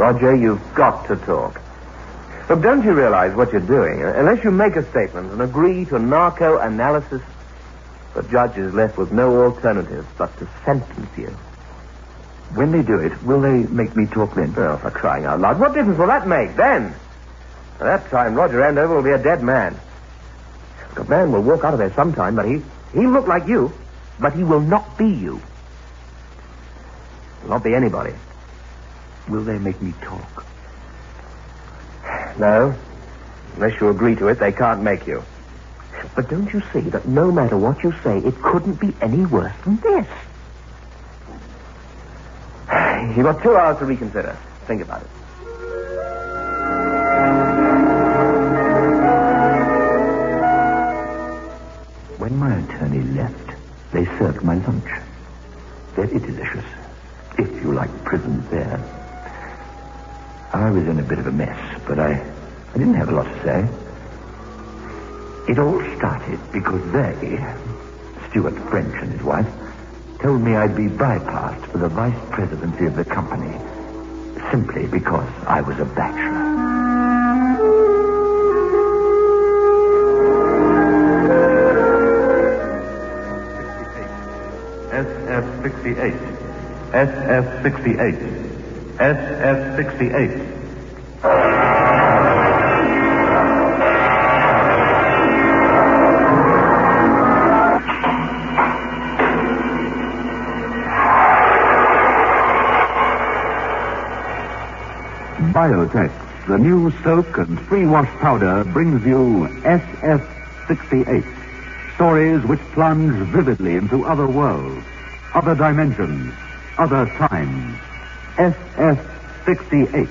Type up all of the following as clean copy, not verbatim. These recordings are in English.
Roger, you've got to talk. Look, don't you realize what you're doing? Unless you make a statement and agree to narco-analysis, the judge is left with no alternative but to sentence you. When they do it, will they make me talk then? Oh, for crying out loud. What difference will that make then? By that time, Roger Andover will be a dead man. The man will walk out of there sometime, but he'll look like you, but he will not be you. He'll not be anybody. Will they make me talk? No. Unless you agree to it, they can't make you. But don't you see that no matter what you say, it couldn't be any worse than this? You've got 2 hours to reconsider. Think about it. When my attorney left, they served my lunch. Very delicious, if you like prison fare. I was in a bit of a mess, but I didn't have a lot to say. It all started because they, Stuart French and his wife, told me I'd be bypassed for the vice presidency of the company simply because I was a bachelor. SF68. SF68. SF68. Biotex, the new soak and free wash powder, brings you SF68. Stories which plunge vividly into other worlds, other dimensions, other times. SF68.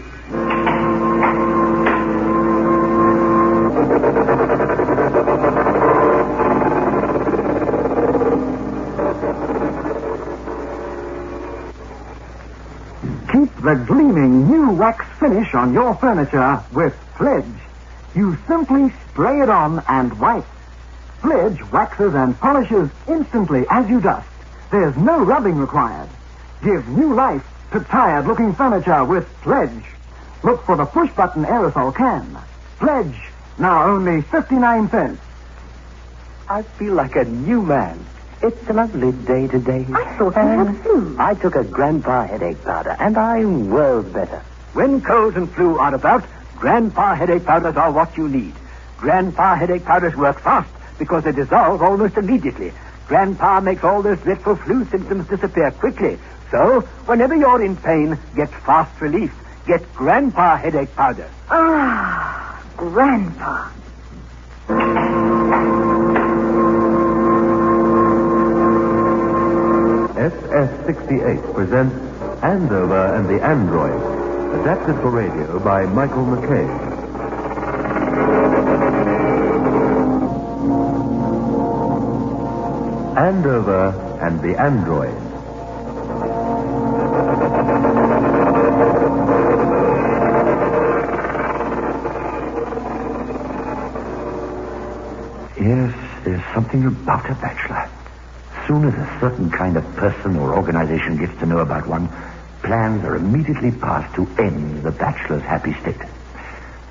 Keep the gleaming new wax finish on your furniture with Pledge. You simply spray it on and wipe. Pledge waxes and polishes instantly as you dust. There's no rubbing required. Give new life to tired-looking furniture with Pledge. Look for the push-button aerosol can. Pledge, now only 59 cents. I feel like a new man. It's a lovely day today. I thought you had flu. I took a Grandpa headache powder, and I'm well better. When colds and flu are about, Grandpa headache powders are what you need. Grandpa headache powders work fast because they dissolve almost immediately. Grandpa makes all those dreadful flu symptoms disappear quickly. So, whenever you're in pain, get fast relief. Get Grandpa headache powder. Ah, Grandpa. SF68 presents Andover and the Android, adapted for radio by Michael McKay. Andover and the Android. Yes, there's something about a bachelor. As soon as a certain kind of person or organization gets to know about one, plans are immediately passed to end the bachelor's happy state.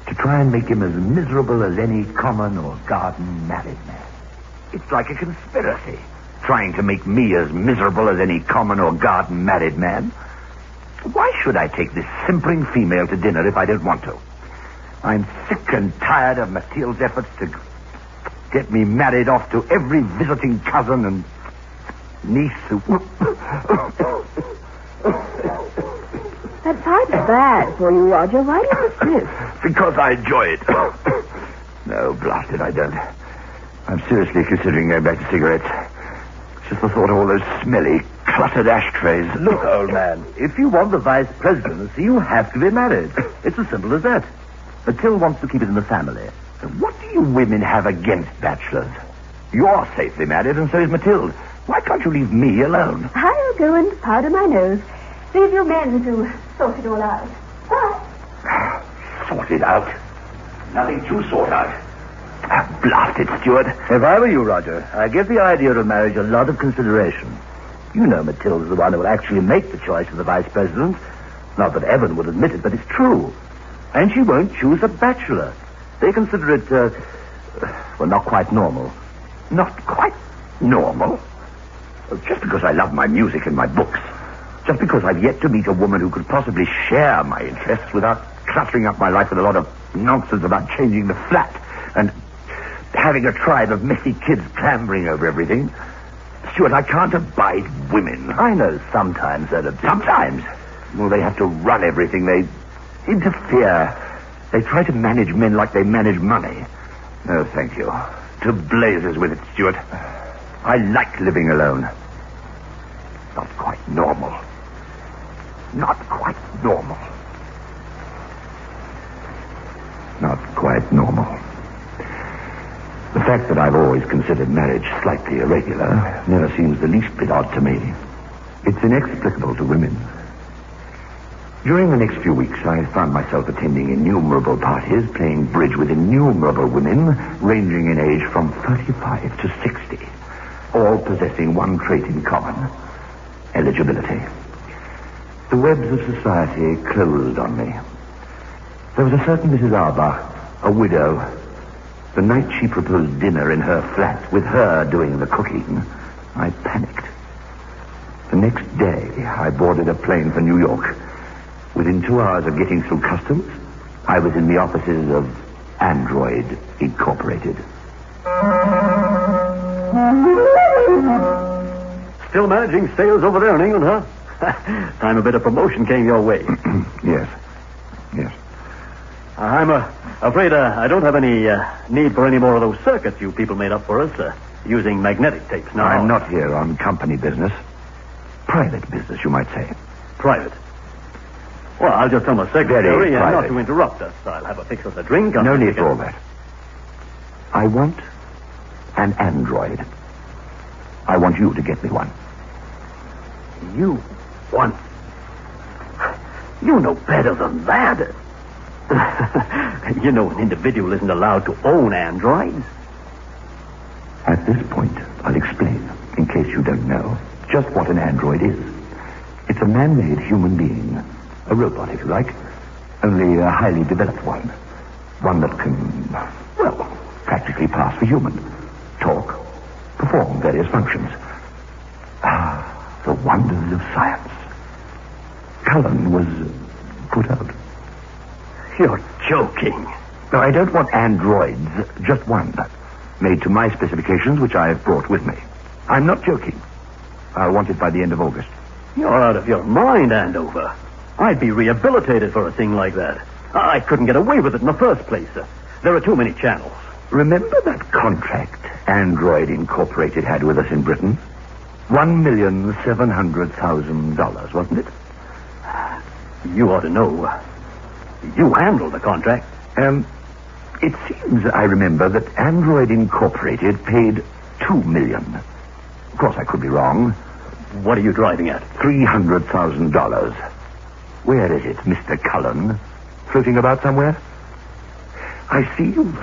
To try and make him as miserable as any common or garden married man. It's like a conspiracy, trying to make me as miserable as any common or garden married man. Why should I take this simpering female to dinner if I don't want to? I'm sick and tired of Mathilde's efforts to get me married off to every visiting cousin and niece who... That's hard bad for you, Roger. Why do you persist? Because I enjoy it. No, blast it, I don't. I'm seriously considering going back to cigarettes. Just the thought of all those smelly, cluttered ashtrays. Look, old man, if you want the vice presidency, you have to be married. It's as simple as that. Mathilde wants to keep it in the family. What do you women have against bachelors? You're safely married, and so is Mathilde. Why can't you leave me alone? I'll go and powder my nose. Leave your men to sort it all out. Bye. Sort it out? Nothing to sort out. Blast it, Stuart. If I were you, Roger, I'd give the idea of marriage a lot of consideration. You know Mathilde's the one who will actually make the choice of the vice president. Not that Evan would admit it, but it's true. And she won't choose a bachelor. They consider it, not quite normal. Not quite normal? Just because I love my music and my books. Just because I've yet to meet a woman who could possibly share my interests without cluttering up my life with a lot of nonsense about changing the flat and having a tribe of messy kids clambering over everything. Stuart, I can't abide women. I know sometimes they're Sometimes? Well, they have to run everything. They interfere. They try to manage men like they manage money. No, thank you. To blazes with it, Stuart. I like living alone. Not quite normal. Not quite normal. Not quite normal. The fact that I've always considered marriage slightly irregular never seems the least bit odd to me. It's inexplicable to women. During the next few weeks, I found myself attending innumerable parties, playing bridge with innumerable women, ranging in age from 35 to 60, all possessing one trait in common: eligibility. The webs of society closed on me. There was a certain Mrs. Arbach, a widow. The night she proposed dinner in her flat, with her doing the cooking, I panicked. The next day, I boarded a plane for New York. Within 2 hours of getting through customs, I was in the offices of Android Incorporated. Still managing sales over there in England, huh? Time a bit of promotion came your way. Yes. I'm afraid I don't have any need for any more of those circuits you people made up for us, using magnetic tapes now. I'm not here on company business. Private business, you might say. Private? Well, I'll just tell my secretary Very not to interrupt us. I'll have a fix of the drink. No need for all that. I want an android. I want you to get me one. You want... You know better than that. You know an individual isn't allowed to own androids. At this point, I'll explain, in case you don't know, just what an android is. It's a man-made human being. A robot, if you like. Only a highly developed one. One that can, practically pass for human. Talk. Perform various functions. Ah, the wonders of science. Cullen was put out. You're joking. No, I don't want androids. Just one. Made to my specifications, which I have brought with me. I'm not joking. I'll want it by the end of August. You're out of your mind, Andover. I'd be rehabilitated for a thing like that. I couldn't get away with it in the first place. There are too many channels. Remember that contract Android Incorporated had with us in Britain? $1,700,000, wasn't it? You ought to know. You handled the contract. It seems I remember that Android Incorporated paid $2 million. Of course, I could be wrong. What are you driving at? $300,000. Where is it, Mr. Cullen? Floating about somewhere? I see you've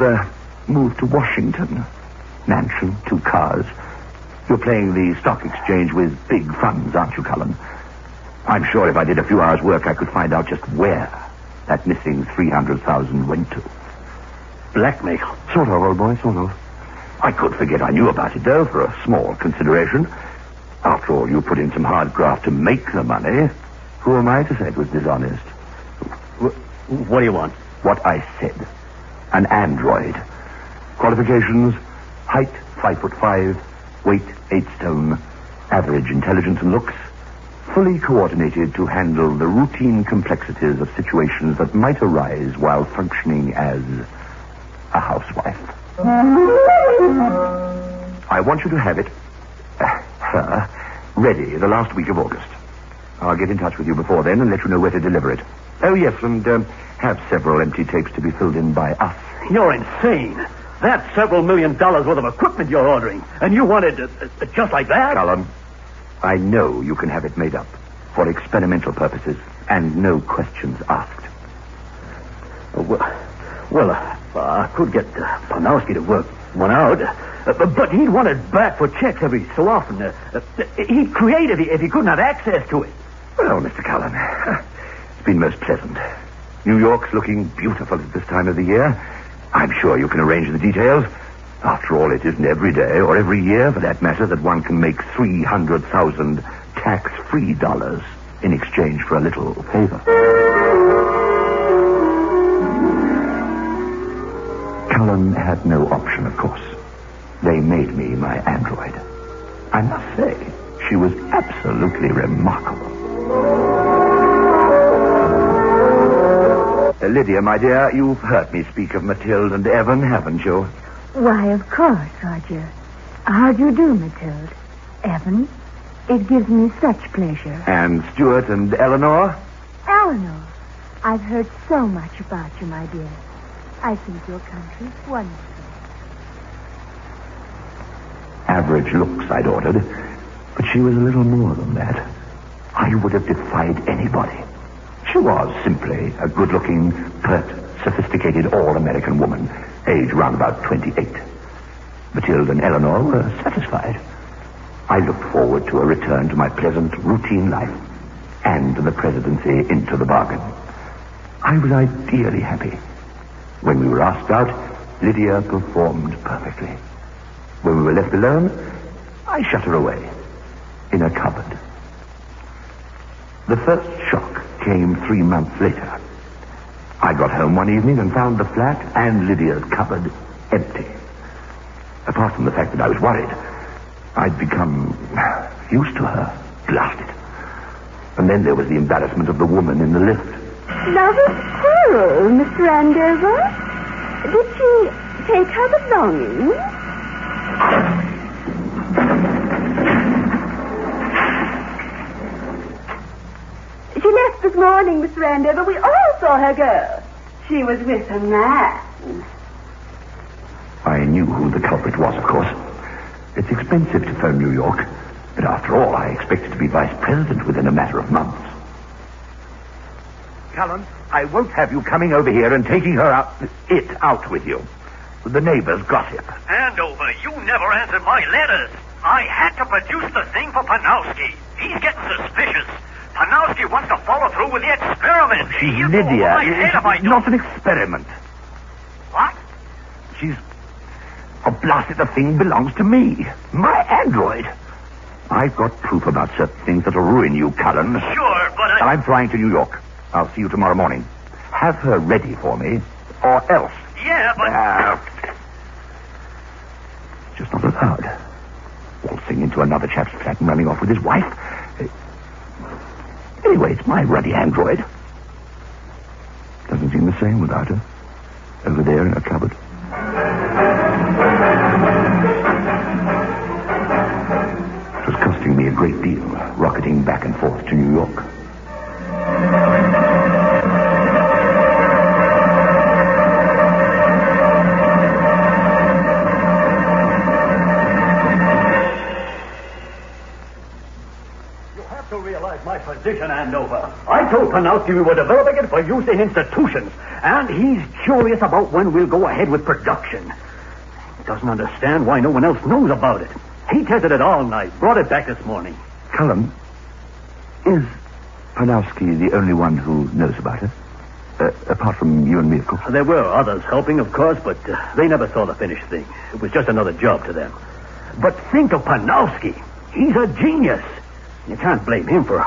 moved to Washington. Mansion, 2 cars. You're playing the stock exchange with big funds, aren't you, Cullen? I'm sure if I did a few hours' work, I could find out just where that missing $300,000 went to. Blackmail? Sort of, old boy, sort of. I could forget I knew about it, though, for a small consideration. After all, you put in some hard graft to make the money. Who am I to say it was dishonest? What do you want? What I said. An android. Qualifications: height 5'5", weight 8 stone, average intelligence and looks, fully coordinated to handle the routine complexities of situations that might arise while functioning as a housewife. I want you to have it, her, ready the last week of August. I'll get in touch with you before then and let you know where to deliver it. Oh, yes, and have several empty tapes to be filled in by us. You're insane. That's several $1 million worth of equipment you're ordering. And you want it just like that? Cullen, I know you can have it made up for experimental purposes and no questions asked. I could get Panowski to work one out. But he'd want it back for checks every so often. He'd create it if he couldn't have access to it. Well, Mr. Cullen, it's been most pleasant. New York's looking beautiful at this time of the year. I'm sure you can arrange the details. After all, it isn't every day, or every year for that matter, that one can make 300,000 tax-free dollars in exchange for a little favor. Cullen had no option, of course. They made me my android. I must say, she was absolutely remarkable. Lydia, my dear, you've heard me speak of Mathilde and Evan, haven't you? Why, of course, Roger. How do you do, Mathilde? Evan, it gives me such pleasure. And Stuart and Eleanor? Eleanor, I've heard so much about you, my dear. I think your country's wonderful. Average looks, I'd ordered. But she was a little more than that. I would have defied anybody. She was simply a good-looking, pert, sophisticated, all-American woman, aged round about 28. Mathilde and Eleanor were satisfied. I looked forward to a return to my pleasant, routine life, and to the presidency into the bargain. I was ideally happy. When we were asked out, Lydia performed perfectly. When we were left alone, I shut her away in a cupboard. The first shock came 3 months later. I got home one evening and found the flat and Lydia's cupboard empty. Apart from the fact that I was worried, I'd become used to her, blasted. And then there was the embarrassment of the woman in the lift. Lovers quarrel, Mr. Andover. Did she take her belongings? She left this morning, Mr. Andover. We all saw her go. She was with a man. I knew who the culprit was, of course. It's expensive to phone New York, but after all, I expected to be vice president within a matter of months. Cullen, I won't have you coming over here and taking her out with you. The neighbors gossip. Andover, you never answered my letters. I had to produce the thing for Panowski. He's getting suspicious. Panowski wants to follow through with the experiment. She's Lydia. It's not an experiment. What? She's... Oh, blasted, the thing belongs to me. My android. I've got proof about certain things that'll ruin you, Cullen. Sure, but I'm flying to New York. I'll see you tomorrow morning. Have her ready for me, or else. Yeah, but... Just not allowed. Waltzing into another chap's flat and running off with his wife. Anyway, it's my ruddy android. Doesn't seem the same without her. Over there in a cupboard. It was costing me a great deal, rocketing back and forth to New York. My position, Andover. I told Panowski we were developing it for use in institutions, and he's curious about when we'll go ahead with production. He doesn't understand why no one else knows about it. He tested it all night, brought it back this morning. Cullen, is Panowski the only one who knows about it? Apart from you and me, of course. There were others helping, of course, but they never saw the finished thing. It was just another job to them. But think of Panowski. He's a genius. You can't blame him for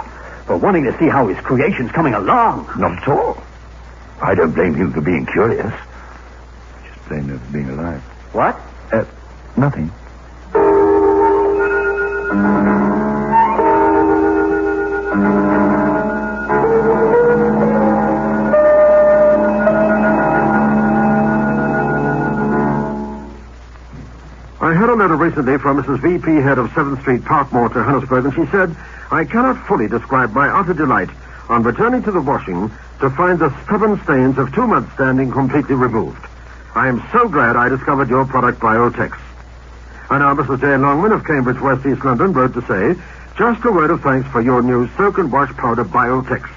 wanting to see how his creation's coming along. Not at all. I don't blame him for being curious. I just blame him for being alive. What? Nothing. I had a letter recently from Mrs. V.P., head of 7th Street, Parkmore, Johannesburg, and she said, I cannot fully describe my utter delight on returning to the washing to find the stubborn stains of 2 months' standing completely removed. I am so glad I discovered your product, Biotex. And now Mrs. J. Longman of Cambridge, West East London, wrote to say, just a word of thanks for your new soak and wash powder, Biotex.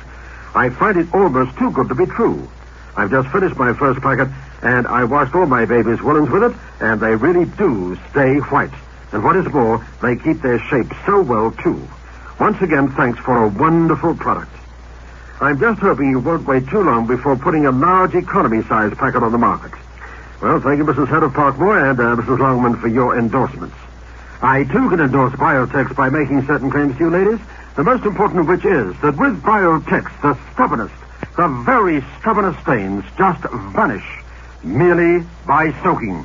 I find it almost too good to be true. I've just finished my first packet, and I washed all my baby's woolens with it, and they really do stay white. And what is more, they keep their shape so well, too. Once again, thanks for a wonderful product. I'm just hoping you won't wait too long before putting a large economy-size packet on the market. Well, thank you, Mrs. Head of Parkmore, and Mrs. Longman, for your endorsements. I, too, can endorse Biotex by making certain claims to you, ladies, the most important of which is that with Biotex, the stubbornest, the very stubbornest stains just vanish merely by soaking.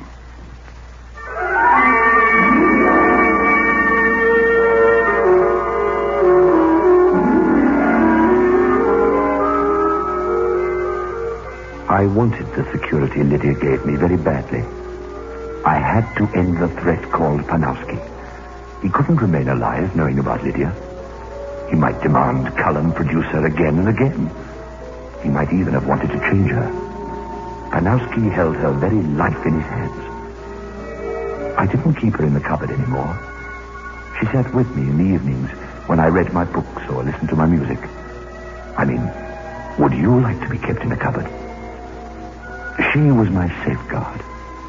I wanted the security Lydia gave me very badly. I had to end the threat called Panowski. He couldn't remain alive knowing about Lydia. He might demand Cullen produce her again and again. He might even have wanted to change her. Panowski held her very life in his hands. I didn't keep her in the cupboard anymore. She sat with me in the evenings when I read my books or listened to my music. I mean, would you like to be kept in a cupboard? She was my safeguard,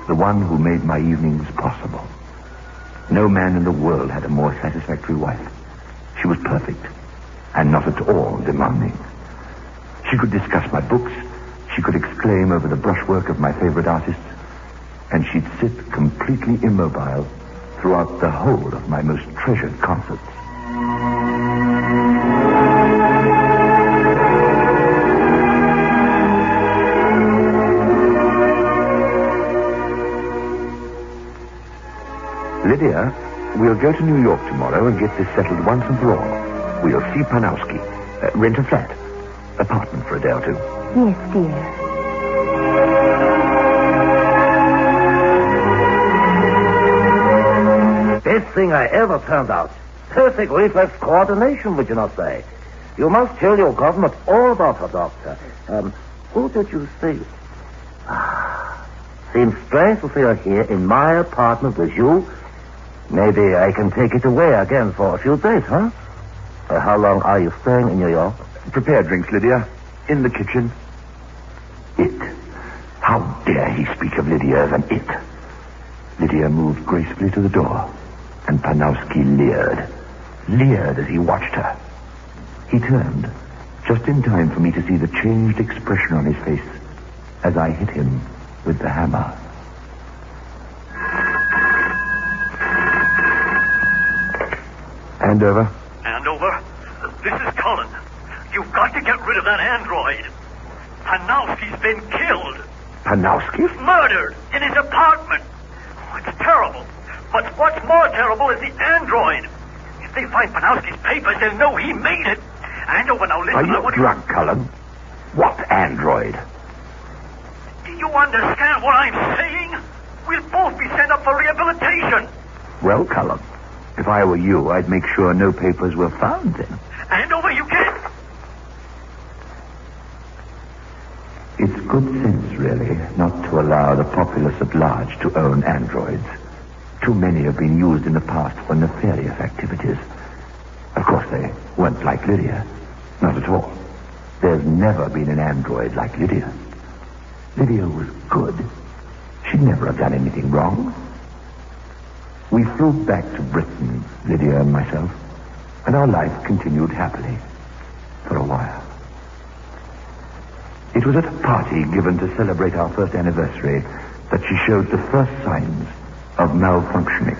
the one who made my evenings possible. No man in the world had a more satisfactory wife. She was perfect, and not at all demanding. She could discuss my books, she could exclaim over the brushwork of my favorite artists, and she'd sit completely immobile throughout the whole of my most treasured concerts. Lydia, we'll go to New York tomorrow and get this settled once and for all. We'll see Panowski. Rent a flat. Apartment for a day or two. Yes, dear. Best thing I ever turned out. Perfect reflex coordination, would you not say? You must tell your government all about her, Doctor. Who did you see? Seems strange to see her here in my apartment with you. Maybe I can take it away again for a few days, huh? How long are you staying in New York? Prepare drinks, Lydia. In the kitchen. It. How dare he speak of Lydia as an it? Lydia moved gracefully to the door, and Panowski leered. Leered as he watched her. He turned, just in time for me to see the changed expression on his face as I hit him with the hammer. Andover? Andover? This is Cullen. You've got to get rid of that android. Panowski's been killed. Panowski? Murdered in his apartment. Oh, it's terrible. But what's more terrible is the android. If they find Panowski's papers, they'll know he made it. Andover, now listen. Are you drunk, Cullen? What android? Do you understand what I'm saying? We'll both be sent up for rehabilitation. Well, Cullen, if I were you, I'd make sure no papers were found then. Andover, you can't. It's good sense, really, not to allow the populace at large to own androids. Too many have been used in the past for nefarious activities. Of course, they weren't like Lydia. Not at all. There's never been an android like Lydia. Lydia was good. She'd never have done anything wrong. We flew back to Britain, Lydia and myself, and our life continued happily for a while. It was at a party given to celebrate our first anniversary that she showed the first signs of malfunctioning.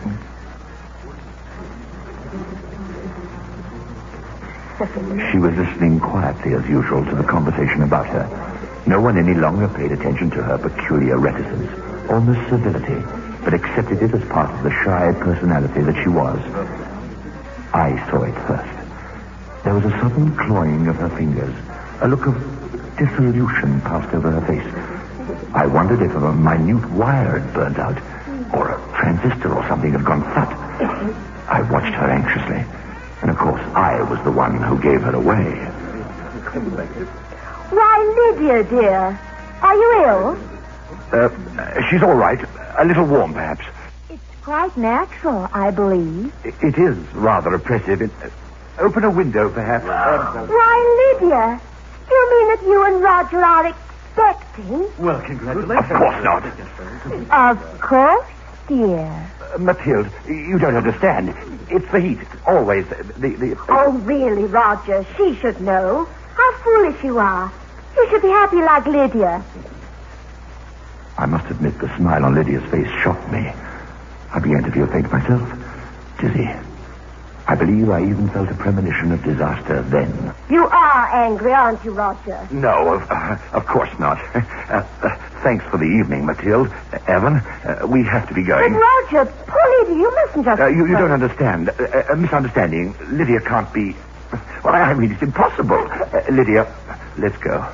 She was listening quietly as usual to the conversation about her. No one any longer paid attention to her peculiar reticence, almost civility, but accepted it as part of the shy personality that she was. I saw it first. There was a sudden clawing of her fingers, a look of dissolution passed over her face. I wondered if a minute wire had burnt out, or a transistor or something had gone flat. I watched her anxiously, and of course I was the one who gave her away. Why, Lydia, dear, are you ill? She's all right. A little warm, perhaps. It's quite natural, I believe. It is rather oppressive. Open a window, perhaps. Why, Lydia, do you mean that you and Roger are expecting? Well, congratulations. Of course not. Of course, dear. Mathilde, you don't understand. It's the heat. Always. Oh, really, Roger, she should know. How foolish you are. You should be happy like Lydia. I must admit the smile on Lydia's face shocked me. I began to feel faint myself. Dizzy. I believe I even felt a premonition of disaster then. You are angry, aren't you, Roger? No, of course not. Thanks for the evening, Mathilde. Evan, we have to be going. But Roger, poor Lydia, you mustn't just... You don't understand. A misunderstanding. Lydia can't be... Well, I mean, it's impossible. Lydia, let's go.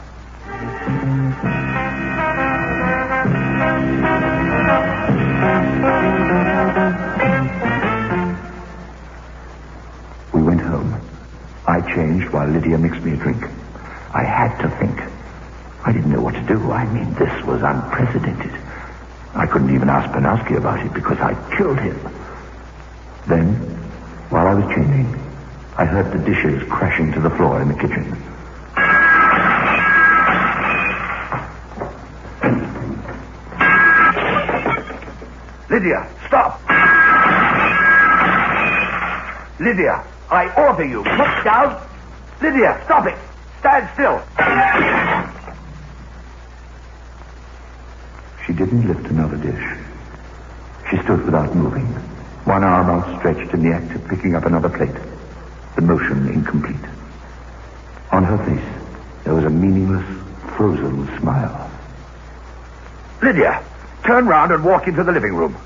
We went home. I changed while Lydia mixed me a drink. I had to think. I didn't know what to do. I mean, this was unprecedented. I couldn't even ask Panowski about it because I'd killed him. Then, while I was changing, I heard the dishes crashing to the floor in the kitchen. Lydia, stop! Lydia, I order you. Look down. Lydia, stop it. Stand still. She didn't lift another dish. She stood without moving, one arm outstretched in the act of picking up another plate, the motion incomplete. On her face, there was a meaningless, frozen smile. Lydia, turn round and walk into the living room.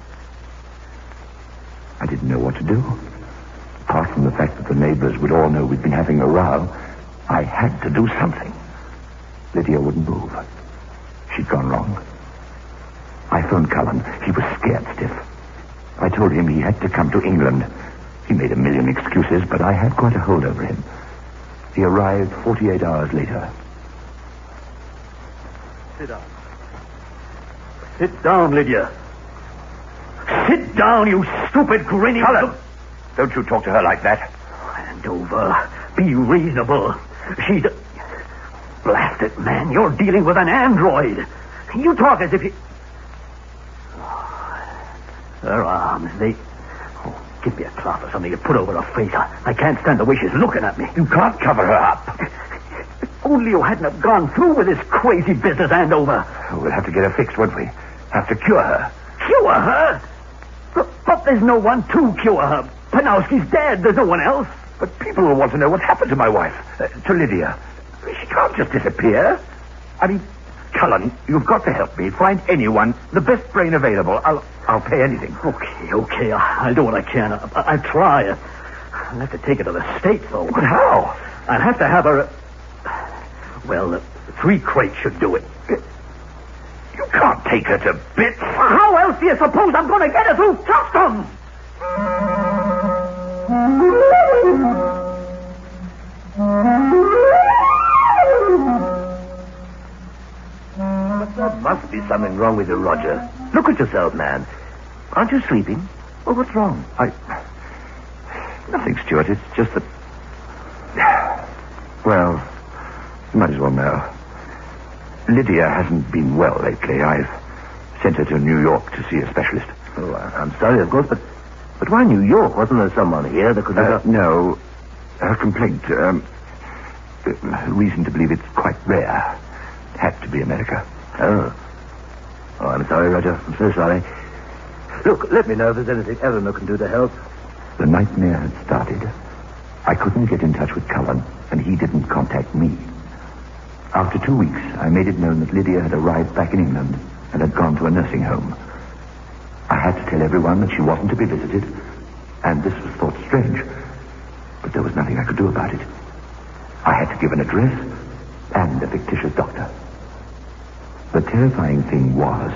I didn't know what to do. Apart from the fact that the neighbors would all know we'd been having a row, I had to do something. Lydia wouldn't move. She'd gone wrong. I phoned Cullen. He was scared stiff. I told him he had to come to England. He made a million excuses, but I had quite a hold over him. He arrived 48 hours later. Sit down. Sit down, Lydia. Sit down, you stupid grinning... Cullen! Don't you talk to her like that. Andover, be reasonable. She's a... Blast it, man, you're dealing with an android. You talk as if you... Her arms, they... Oh, give me a cloth or something to put over her face. I can't stand the way she's looking at me. You can't cover her up. If only you hadn't have gone through with this crazy business, Andover. We'll have to get her fixed, won't we? Have to cure her. Cure her? But there's no one to cure her. Panowski's dead. There's no one else. But people will want to know what happened to my wife, to Lydia. She can't just disappear. I mean, Cullen, you've got to help me. Find anyone, the best brain available. I'll pay anything. Okay. I'll do what I can. I'll try. I'll have to take her to the States, though. But how? I'll have to have her... Well, 3 crates should do it. You can't take her to bits. How else do you suppose I'm going to get her through customs? But there must be something wrong with you, Roger. Look at yourself, man. Aren't you sleeping? Well, what's wrong? Nothing, Stuart. It's just that... Well, you might as well know. Lydia hasn't been well lately. I've sent her to New York to see a specialist. Oh, I'm sorry, of course, but why New York? Wasn't there someone here that could... No. Her complaint, reason to believe it's quite rare. Had to be America. Oh, I'm sorry, Roger. I'm so sorry. Look, let me know if there's anything Eleanor can do to help. The nightmare had started. I couldn't get in touch with Cullen, and he didn't contact me. After 2 weeks, I made it known that Lydia had arrived back in England and had gone to a nursing home. I had to tell everyone that she wasn't to be visited, and this was thought strange. But there was nothing I could do about it. I had to give an address and a fictitious doctor. The terrifying thing was,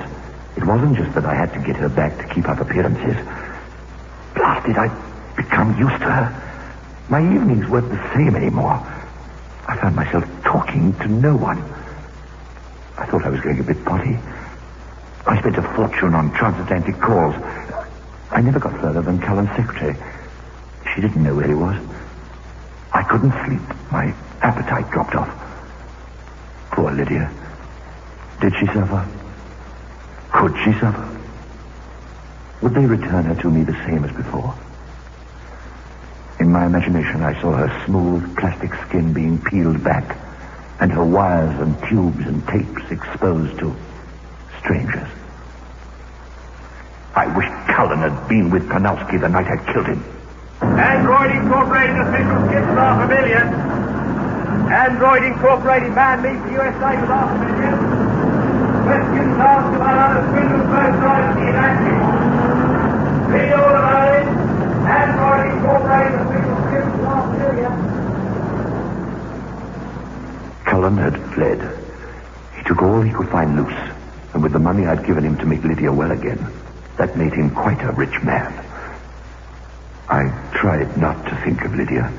it wasn't just that I had to get her back to keep up appearances. Blast it, I'd become used to her. My evenings weren't the same anymore. I found myself talking to no one. I thought I was going a bit potty. I spent a fortune on transatlantic calls. I never got further than Cullen's secretary. She didn't know where he was. I couldn't sleep. My appetite dropped off. Poor Lydia. Did she suffer? Could she suffer? Would they return her to me the same as before? In my imagination, I saw her smooth plastic skin being peeled back, and her wires and tubes and tapes exposed to strangers. I wish Cullen had been with Panowski the night I killed him. Android Incorporated officials give $500,000. Android Incorporated man leaves the USA with $500,000. Questions asked about other criminal birthrights in action. Read all about it. Android Incorporated officials give $500,000. Cullen had fled. He took all he could find loose, and with the money I'd given him to make Lydia well again, that made him quite a rich man. I tried not to think of Lydia.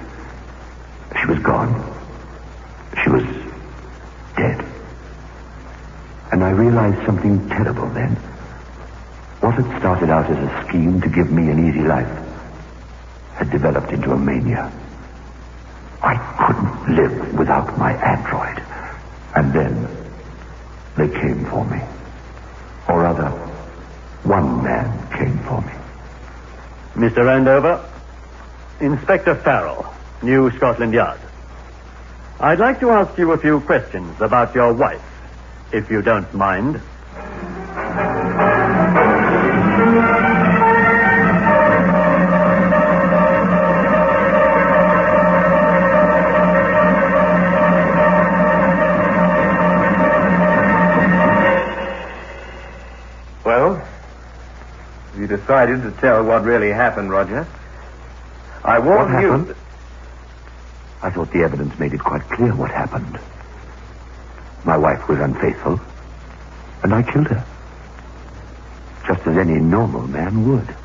She was gone. She was dead. And I realized something terrible then. What had started out as a scheme to give me an easy life had developed into a mania. I couldn't live without my android. And then they came for me. Or rather, one man came for me. Mr. Andover, Inspector Farrell, New Scotland Yard. I'd like to ask you a few questions about your wife, if you don't mind. Well, you decided to tell what really happened, Roger. I warned What you... happened? I thought the evidence made it quite clear what happened. My wife was unfaithful, and I killed her. Just as any normal man would.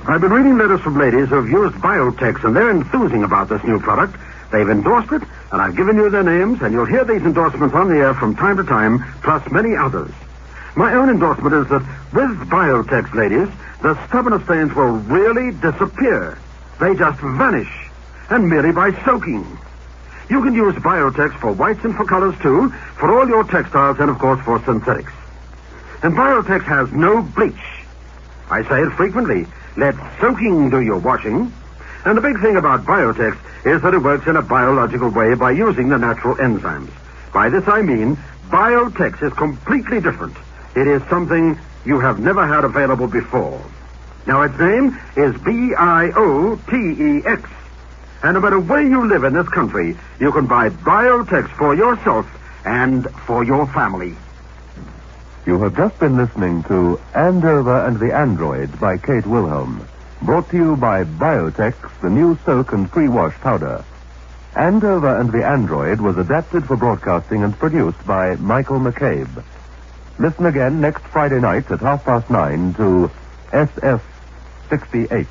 I've been reading letters from ladies who've used biotechs, and they're enthusing about this new product. They've endorsed it, and I've given you their names, and you'll hear these endorsements on the air from time to time, plus many others. My own endorsement is that with biotechs, ladies, the stubborn stains will really disappear. They just vanish, and merely by soaking. You can use biotechs for whites and for colors, too, for all your textiles and, of course, for synthetics. And biotechs has no bleach. I say it frequently. Let soaking do your washing. And the big thing about biotech is that it works in a biological way by using the natural enzymes. By this I mean, biotech is completely different. It is something you have never had available before. Now, its name is BIOTEX. And no matter where you live in this country, you can buy biotech for yourself and for your family. You have just been listening to Andover and the Android by Kate Wilhelm. Brought to you by Biotex, the new soak and pre-wash powder. Andover and the Android was adapted for broadcasting and produced by Michael McCabe. Listen again next Friday night at 9:30 to SF68.